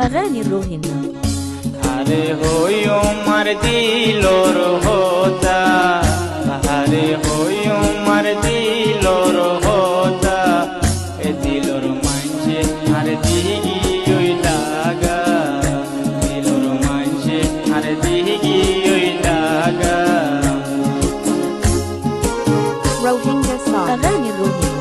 أغاني الروهينيا. हरे होयो मर दिलोर होता, हरे होयो मर दिलोर होता, ए दिलोर मांझे हर दिगी ओई लागा, दिलोर मांझे हर दिगी ओई लागा। Rohingya song. أغاني الروهينيا.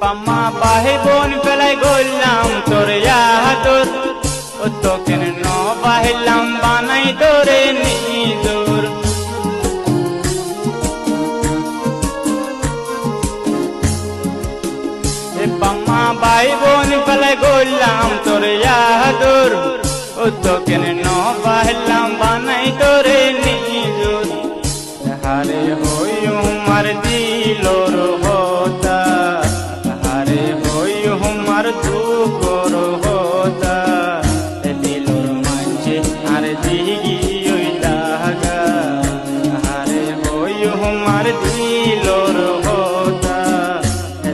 বাম্মা বাহে বোন পেলাই গইলাম তোর ইয়াদুর, ও তোকেন ন বাহিলাম বানাই তোরে নিজুর। বাম্মা বাই বোন পেলাই গইলাম তোর ইয়াদুর, ও তোকেন ন বাহিলাম বানাই তোরে নিজুর। হারে হইউ মার দিলোর হোতা, हरे होयो हमार दुकोर होता, दिलोर मांझे हर दिगी ओई लागा, हरे होयो हमार दिलोर होता,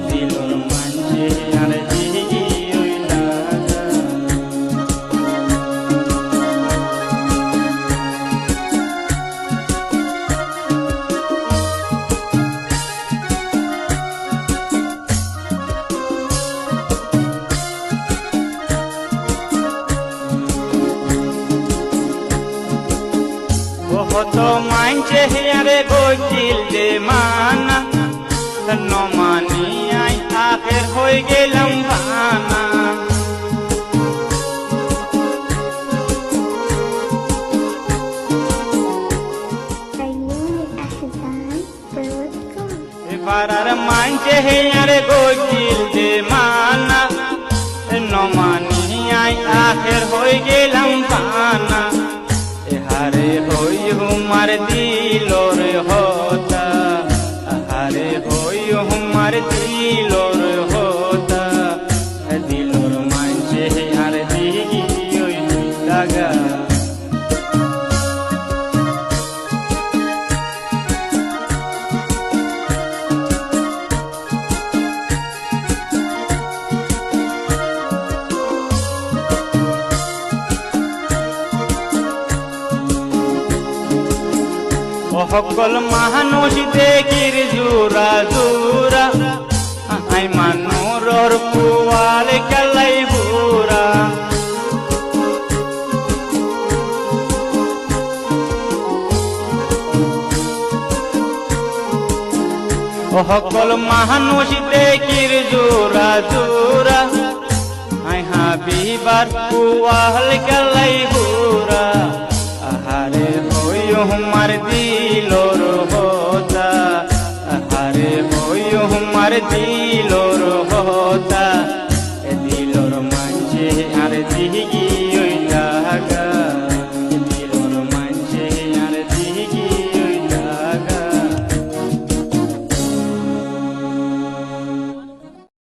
दिलोर मांझे हर दिगी ओई लागा। तो मांझे यारे गोजिल दे माना, न मानी आई आखिर होई गेलम भाना। बारार मांझे यारे गोजिल दे माना, न मानी आई आखिर होई गेलम भाना। हरे होयो हमार दिलोर होता, हरे होयो हमार दिलोर होता, दिलोर मांझे हर दिगी ओई लागा। সকল মানুষ দেখির জোরা জোরা, আই মানুষর পুয়াল কালাই বুড়া। সকল মানুষ দেখির জোরা জোরা, আই হাবিবার পুয়াল কালাই বুড়া। हरे होयो हमार दिलोर होता, हरे होयो हमार दिलोर होता,